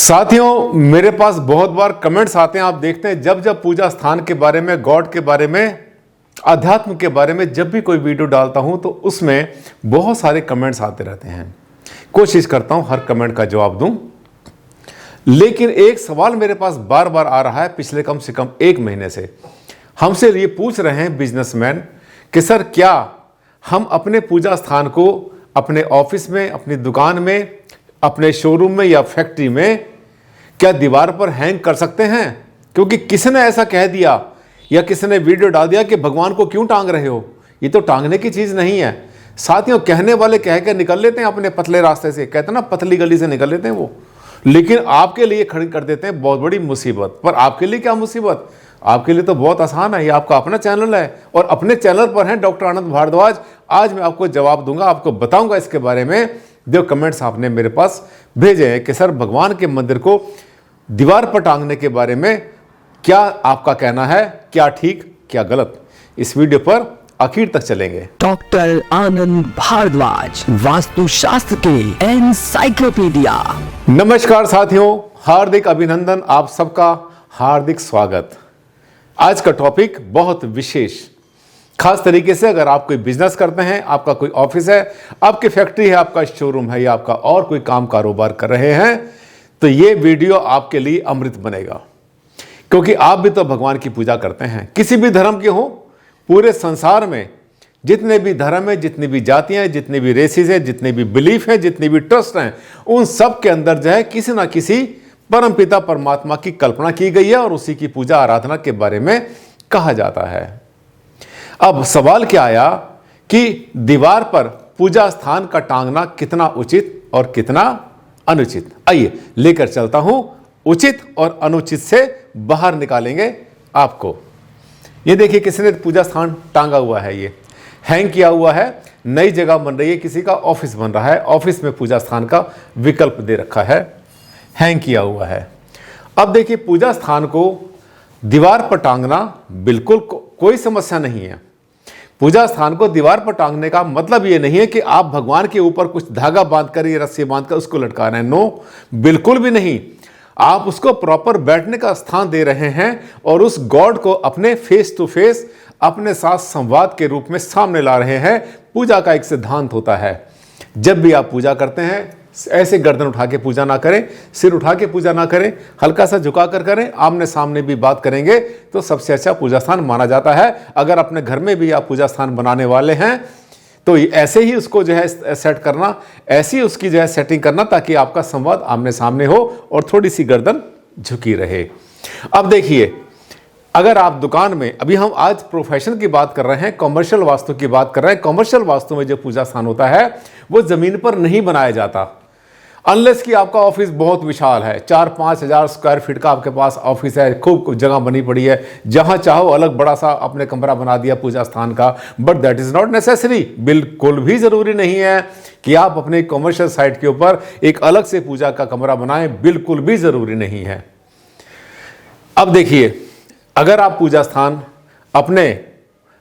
साथियों, मेरे पास बहुत बार कमेंट्स आते हैं। आप देखते हैं जब जब पूजा स्थान के बारे में, गॉड के बारे में, अध्यात्म के बारे में जब भी कोई वीडियो डालता हूं तो उसमें बहुत सारे कमेंट्स आते रहते हैं। कोशिश करता हूं हर कमेंट का जवाब दूं, लेकिन एक सवाल मेरे पास बार बार आ रहा है पिछले कम से कम एक महीने से। हमसे ये पूछ रहे हैं बिजनेसमैन कि सर, क्या हम अपने पूजा स्थान को अपने ऑफिस में, अपनी दुकान में, अपने शोरूम में या फैक्ट्री में क्या दीवार पर हैंग कर सकते हैं? क्योंकि किसी ने ऐसा कह दिया या किसी ने वीडियो डाल दिया कि भगवान को क्यों टांग रहे हो, ये तो टांगने की चीज़ नहीं है। साथियों, कहने वाले कह के निकल लेते हैं अपने पतले रास्ते से, कहते हैं ना पतली गली से निकल लेते हैं वो, लेकिन आपके लिए खड़ी कर देते हैं बहुत बड़ी मुसीबत। पर आपके लिए क्या मुसीबत? आपके लिए तो बहुत आसान है, ये आपका अपना चैनल है और अपने चैनल पर है डॉक्टर आनंद भारद्वाज। आज मैं आपको जवाब दूंगा, आपको बताऊंगा इसके बारे में। जो कमेंट्स आपने मेरे पास भेजे हैं कि सर, भगवान के मंदिर को दीवार पर टांगने के बारे में क्या आपका कहना है, क्या ठीक क्या गलत, इस वीडियो पर आखिर तक चलेंगे। डॉक्टर आनंद भारद्वाज, वास्तुशास्त्र के एनसाइक्लोपीडिया। नमस्कार साथियों, हार्दिक अभिनंदन, आप सबका हार्दिक स्वागत। आज का टॉपिक बहुत विशेष, खास तरीके से अगर आप कोई बिजनेस करते हैं, आपका कोई ऑफिस है, आपकी फैक्ट्री है, आपका शोरूम है या आपका और कोई काम कारोबार कर रहे हैं, तो ये वीडियो आपके लिए अमृत बनेगा। क्योंकि आप भी तो भगवान की पूजा करते हैं, किसी भी धर्म के हो। पूरे संसार में जितने भी धर्म है, जितनी भी जातियां हैं, जितने भी रेसिस हैं, जितने भी बिलीफ हैं, जितने भी ट्रस्ट हैं, उन सब के अंदर जो है किसी ना किसी परमपिता परमात्मा की कल्पना की गई है और उसी की पूजा आराधना के बारे में कहा जाता है। अब सवाल क्या आया कि दीवार पर पूजा स्थान का टांगना कितना उचित और कितना अनुचित। आइए लेकर चलता हूं, उचित और अनुचित से बाहर निकालेंगे आपको। ये देखिए, किसी ने पूजा स्थान टांगा हुआ है, ये हैंग किया हुआ है, नई जगह बन रही है, किसी का ऑफिस बन रहा है, ऑफिस में पूजा स्थान का विकल्प दे रखा है, हैंग किया हुआ है। अब देखिए, पूजा स्थान को दीवार पर टांगना बिल्कुल कोई समस्या नहीं है। पूजा स्थान को दीवार पर टांगने का मतलब ये नहीं है कि आप भगवान के ऊपर कुछ धागा बांधकर या रस्सी बांधकर उसको लटका रहे हैं। नो, बिल्कुल भी नहीं। आप उसको प्रॉपर बैठने का स्थान दे रहे हैं और उस गॉड को अपने फेस टू फेस, अपने साथ संवाद के रूप में सामने ला रहे हैं। पूजा का एक सिद्धांत होता है, जब भी आप पूजा करते हैं ऐसे गर्दन उठा के पूजा ना करें, सिर उठा के पूजा ना करें, हल्का सा झुका कर करें। आमने सामने भी बात करेंगे तो सबसे अच्छा पूजा स्थान माना जाता है। अगर अपने घर में भी आप पूजा स्थान बनाने वाले हैं तो ऐसे ही उसको जो है सेट करना, ऐसी उसकी जो है सेटिंग करना, ताकि आपका संवाद आमने सामने हो और थोड़ी सी गर्दन झुकी रहे। अब देखिए, अगर आप दुकान में, अभी हम आज प्रोफेशन की बात कर रहे हैं, कॉमर्शियल वास्तु की बात कर रहे हैं। कॉमर्शियल वास्तु में जो पूजा स्थान होता है वो जमीन पर नहीं बनाया जाता, अनलेस कि आपका ऑफिस बहुत विशाल है, 4-5 हज़ार स्क्वायर फीट का आपके पास ऑफिस है, खूब जगह बनी पड़ी है, जहां चाहो अलग बड़ा सा अपने कमरा बना दिया पूजा स्थान का। But that is not necessary. बिल्कुल भी जरूरी नहीं है कि आप अपने कॉमर्शियल साइट के ऊपर एक अलग से पूजा का कमरा बनाएं, बिल्कुल भी जरूरी नहीं है। अब देखिए, अगर आप पूजा स्थान अपने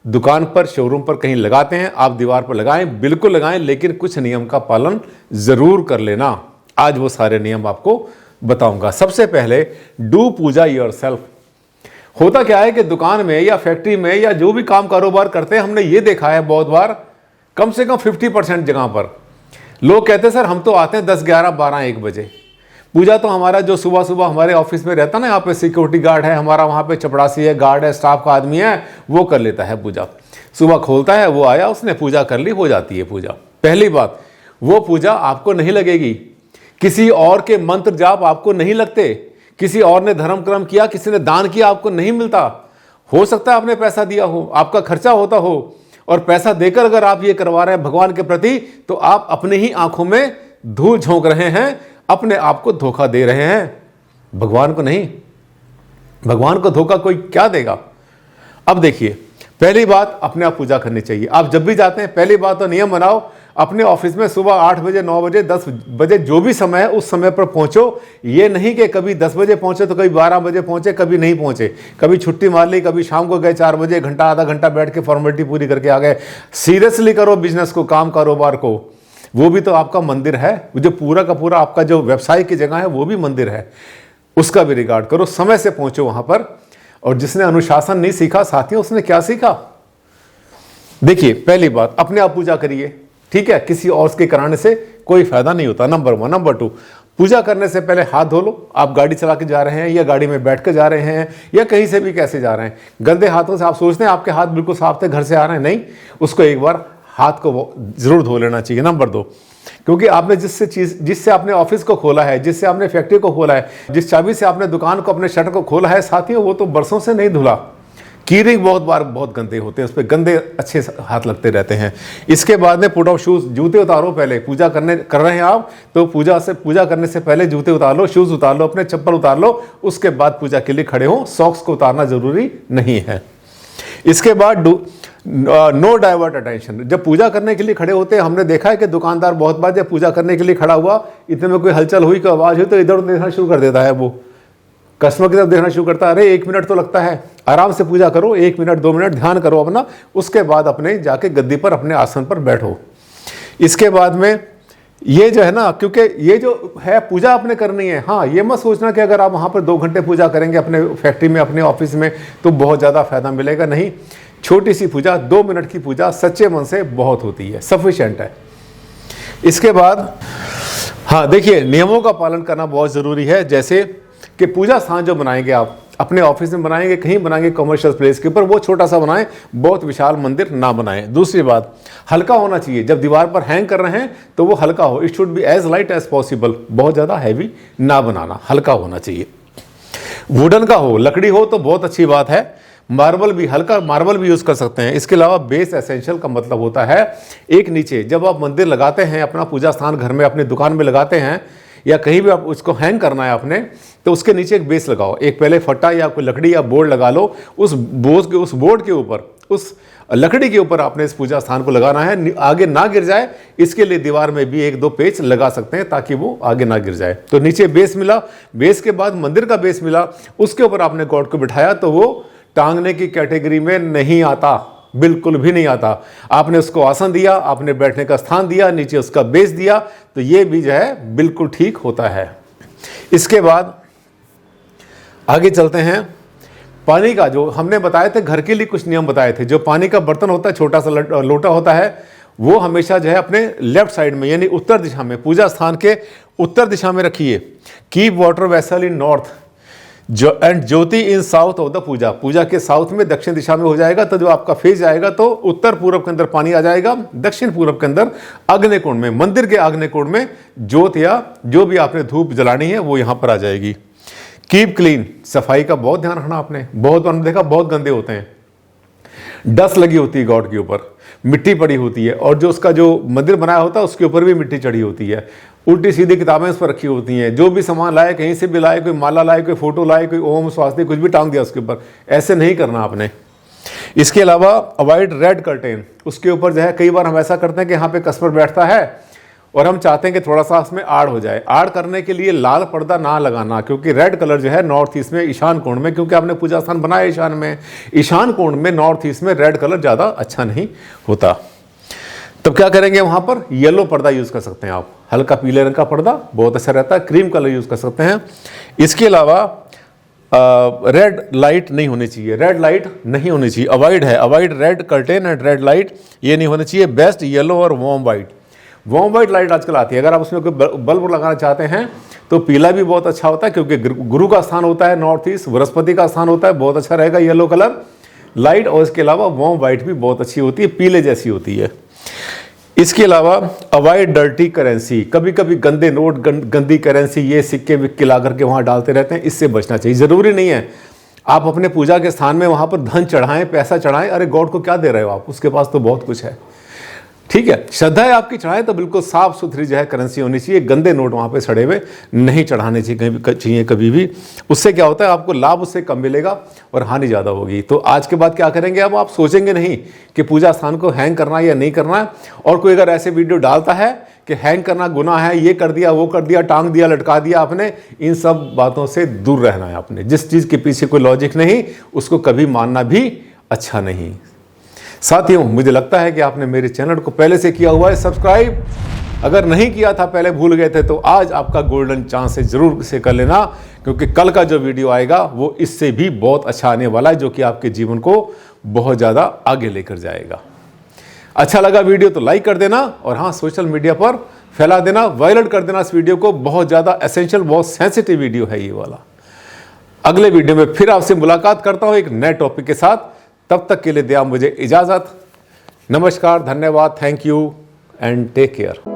दुकान पर, शोरूम पर कहीं लगाते हैं, आप दीवार पर लगाएं, बिल्कुल लगाएं, लेकिन कुछ नियम का पालन जरूर कर लेना। आज वो सारे नियम आपको बताऊंगा। सबसे पहले, डू पूजा योरसेल्फ। होता क्या है कि दुकान में या फैक्ट्री में या जो भी काम कारोबार करते हैं, हमने ये देखा है बहुत बार, कम से कम 50% जगह पर लोग कहते हैं सर, हम तो आते हैं 10, 11, 12, 1 बजे। पूजा तो हमारा जो सुबह सुबह हमारे ऑफिस में रहता ना, यहाँ पे सिक्योरिटी गार्ड है हमारा, वहाँ पे चपड़ासी है, गार्ड है, स्टाफ का आदमी है, वो कर लेता है पूजा। सुबह खोलता है, वो आया, उसने पूजा कर ली, हो जाती है पूजा। पहली बात, वो पूजा आपको नहीं लगेगी, किसी और के मंत्र जाप आपको नहीं लगते, किसी और ने धर्म कर्म किया, किसी ने दान किया, आपको नहीं मिलता। हो सकता है आपने पैसा दिया हो, आपका खर्चा होता हो, और पैसा देकर अगर आप ये करवा रहे हैं भगवान के प्रति, तो आप अपनी ही आंखों में धूल झोंक रहे हैं, अपने आप को धोखा दे रहे हैं, भगवान को नहीं। भगवान को धोखा कोई क्या देगा? अब देखिए, पहली बात, अपने आप पूजा करनी चाहिए। आप जब भी जाते हैं, पहली बात तो नियम बनाओ, अपने ऑफिस में सुबह 8 बजे, 9 बजे, 10 बजे, जो भी समय है उस समय पर पहुंचो। ये नहीं कि कभी 10 बजे पहुंचे तो कभी 12 बजे पहुंचे, कभी नहीं पहुंचे, कभी छुट्टी मार ली, कभी शाम को गए 4 बजे, घंटा आधा घंटा बैठ के फॉर्मेलिटी पूरी करके आ गए। सीरियसली करो बिजनेस को, काम कारोबार को। वो भी तो आपका मंदिर है। जो पूरा का पूरा आपका जो व्यवसाय की जगह है वो भी मंदिर है, उसका भी रिगार्ड करो, समय से पहुंचो वहां पर। और जिसने अनुशासन नहीं सीखा साथियों, उसने क्या सीखा? देखिए, पहली बात, अपने आप पूजा करिए, ठीक है, किसी और के कराने से कोई फायदा नहीं होता, नंबर 1। नंबर 2, पूजा करने से पहले हाथ धो लो। आप गाड़ी चला के जा रहे हैं या गाड़ी में बैठ के जा रहे हैं या कहीं से भी कैसे जा रहे हैं, गंदे हाथों से आप सोचते हैं आपके हाथ बिल्कुल साफ थे, घर से आ रहे हैं, नहीं, उसको एक बार हाथ को जरूर धो लेना चाहिए। नंबर 2, क्योंकि आपने जिससे आपने ऑफिस को खोला है, जिससे आपने फैक्ट्री को खोला है, जिस चाबी से आपने दुकान को, अपने शटर को खोला है साथियों, वो तो बरसों से नहीं धुला। कीरिंग बहुत बार बहुत गंदे होते हैं, उस पर गंदे अच्छे हाथ लगते रहते हैं। इसके बाद में पुट ऑफ शूज, जूते उतारो। पहले पूजा कर रहे हैं आप, तो पूजा करने से पहले जूते उतार लो, शूज उतार लो, अपने चप्पल उतार लो, उसके बाद पूजा के लिए खड़े हो। सॉक्स को उतारना जरूरी नहीं है। इसके बाद नो डाइवर्ट अटेंशन। जब पूजा करने के लिए खड़े होते हैं, हमने देखा है कि दुकानदार बहुत बार जब पूजा करने के लिए खड़ा हुआ, इतने में कोई हलचल हुई, कोई आवाज हुई, तो इधर उधर देखना शुरू कर देता है, वो कस्टमर की तरफ देखना शुरू करता है। अरे 1 मिनट तो लगता है, आराम से पूजा करो, 1 मिनट 2 मिनट ध्यान करो अपना, उसके बाद अपने जाके गद्दी पर, अपने आसन पर बैठो। इसके बाद में ये जो है ना, क्योंकि ये जो है पूजा आपने करनी है, हाँ, ये मत सोचना कि अगर आप वहाँ पर 2 घंटे पूजा करेंगे अपने फैक्ट्री में, अपने ऑफिस में, तो बहुत ज़्यादा फायदा मिलेगा। नहीं, छोटी सी पूजा, 2 मिनट की पूजा सच्चे मन से बहुत होती है, सफिशिएंट है। इसके बाद हाँ देखिए, नियमों का पालन करना बहुत ज़रूरी है। जैसे कि पूजा स्थान जो बनाएंगे आप, अपने ऑफिस में बनाएंगे, कहीं बनाएंगे कमर्शियल प्लेस के ऊपर, वो छोटा सा बनाएं, बहुत विशाल मंदिर ना बनाएं। दूसरी बात, हल्का होना चाहिए। जब दीवार पर हैंग कर रहे हैं तो वो हल्का हो, it should be as light as possible. बहुत ज़्यादा हैवी ना बनाना, हल्का होना चाहिए। वुडन का हो, लकड़ी हो तो बहुत अच्छी बात है। मार्बल भी, हल्का मार्बल भी यूज़ कर सकते हैं। इसके अलावा बेस एसेंशियल का मतलब होता है एक नीचे, जब आप मंदिर लगाते हैं, अपना पूजा स्थान घर में, अपनी दुकान में लगाते हैं या कहीं भी आप उसको हैंग करना है आपने, तो उसके नीचे एक बेस लगाओ। एक पहले फट्टा या कोई लकड़ी या बोर्ड लगा लो, उस बोर्ड के ऊपर, उस लकड़ी के ऊपर आपने इस पूजा स्थान को लगाना है, आगे ना गिर जाए। इसके लिए दीवार में भी 1-2 पेच लगा सकते हैं ताकि वो आगे ना गिर जाए। तो नीचे बेस मिला, बेस के बाद मंदिर का बेस मिला, उसके ऊपर आपने गॉड को बिठाया, तो वो टांगने की कैटेगरी में नहीं आता, बिल्कुल भी नहीं आता। आपने उसको आसन दिया, आपने बैठने का स्थान दिया, नीचे उसका बेस दिया, तो ये भी जो है बिल्कुल ठीक होता है। इसके बाद आगे चलते हैं। पानी का जो हमने बताए थे, घर के लिए कुछ नियम बताए थे। जो पानी का बर्तन होता है, छोटा सा लोटा होता है, वो हमेशा जो है अपने लेफ्ट साइड में, यानी उत्तर दिशा में, पूजा स्थान के उत्तर दिशा में रखिए। Keep water vessel in north and jyoti in south of the puja. पूजा के साउथ में, दक्षिण दिशा में हो जाएगा, तो जो आपका फेस जाएगा तो उत्तर पूर्व के अंदर पानी आ जाएगा, दक्षिण पूर्व के अंदर आग्नेय कोण में, मंदिर के आग्नेय कोण में ज्योत या जो भी आपने धूप जलानी है वो यहां पर आ जाएगी। कीप क्लीन, सफाई का बहुत ध्यान रखना आपने। बहुत बार देखा, बहुत गंदे होते हैं, डस्ट लगी होती है गॉड के ऊपर, मिट्टी पड़ी होती है, और जो उसका जो मंदिर बनाया होता है उसके ऊपर भी मिट्टी चढ़ी होती है, उल्टी सीधी किताबें उस पर रखी होती हैं। जो भी सामान लाए, कहीं से भी लाए, कोई माला लाए, कोई फोटो लाए, कोई ओम स्वास्ति कुछ भी टांग दिया उसके ऊपर, ऐसे नहीं करना आपने। इसके अलावा अवॉइड रेड कर्टेन, उसके ऊपर जो है कई बार हम ऐसा करते हैं कि यहाँ पे कस्टमर बैठता है और हम चाहते हैं कि थोड़ा सा उसमें आड़ हो जाए। आड़ करने के लिए लाल पर्दा ना लगाना, क्योंकि रेड कलर जो है नॉर्थ ईस्ट में, ईशान कोण में, क्योंकि आपने पूजा स्थान बनाया ईशान में, ईशान कोण में, नॉर्थ ईस्ट में रेड कलर ज़्यादा अच्छा नहीं होता। तब क्या करेंगे, वहाँ पर येलो पर्दा यूज़ कर सकते हैं आप, हल्का पीले रंग का पर्दा बहुत अच्छा रहता है, क्रीम कलर यूज़ कर सकते हैं। इसके अलावा रेड लाइट नहीं होनी चाहिए, रेड लाइट नहीं होनी चाहिए, अवॉइड है, avoid red curtain and red light, ये नहीं होनी चाहिए। बेस्ट येलो और warm white, warm white light आजकल आती है। अगर आप उसमें कोई बल्ब लगाना चाहते हैं तो पीला भी बहुत अच्छा होता है, क्योंकि गुरु का स्थान होता है नॉर्थ ईस्ट, बृहस्पति का स्थान होता है, बहुत अच्छा रहेगा येलो कलर लाइट। और इसके अलावा वार्म वाइट भी बहुत अच्छी होती है, पीले जैसी होती है। इसके अलावा अवॉइड डर्टी करेंसी, कभी कभी गंदे नोट, गंदी करेंसी, ये सिक्के विक्के ला करके वहाँ डालते रहते हैं, इससे बचना चाहिए। ज़रूरी नहीं है आप अपने पूजा के स्थान में वहाँ पर धन चढ़ाएं, पैसा चढ़ाएं, अरे गॉड को क्या दे रहे हो आप, उसके पास तो बहुत कुछ है, ठीक है। श्रद्धा है आपकी, चढ़ाएं तो बिल्कुल साफ सुथरी जो है करेंसी होनी चाहिए, गंदे नोट वहाँ पे सड़े हुए नहीं चढ़ाने चाहिए कभी भी। उससे क्या होता है, आपको लाभ उससे कम मिलेगा और हानि ज़्यादा होगी। तो आज के बाद क्या करेंगे, अब आप सोचेंगे नहीं कि पूजा स्थान को हैंग करना है या नहीं करना है। और कोई अगर ऐसे वीडियो डालता है कि हैंग करना गुनाह है, ये कर दिया, वो कर दिया, टांग दिया, लटका दिया आपने, इन सब बातों से दूर रहना है आपने। जिस चीज़ के पीछे कोई लॉजिक नहीं, उसको कभी मानना भी अच्छा नहीं। साथियों, मुझे लगता है कि आपने मेरे चैनल को पहले से किया हुआ है सब्सक्राइब। अगर नहीं किया था, पहले भूल गए थे, तो आज आपका गोल्डन चांस है, जरूर इसे कर लेना, क्योंकि कल का जो वीडियो आएगा वो इससे भी बहुत अच्छा आने वाला है, जो कि आपके जीवन को बहुत ज़्यादा आगे लेकर जाएगा। अच्छा लगा वीडियो तो लाइक कर देना, और हाँ, सोशल मीडिया पर फैला देना, वायरल कर देना इस वीडियो को। बहुत ज़्यादा एसेंशियल, बहुत सेंसिटिव वीडियो है ये वाला। अगले वीडियो में फिर आपसे मुलाकात करता हूँ एक नए टॉपिक के साथ। तब तक के लिए दिया मुझे इजाज़त। नमस्कार, धन्यवाद, thank you and take care.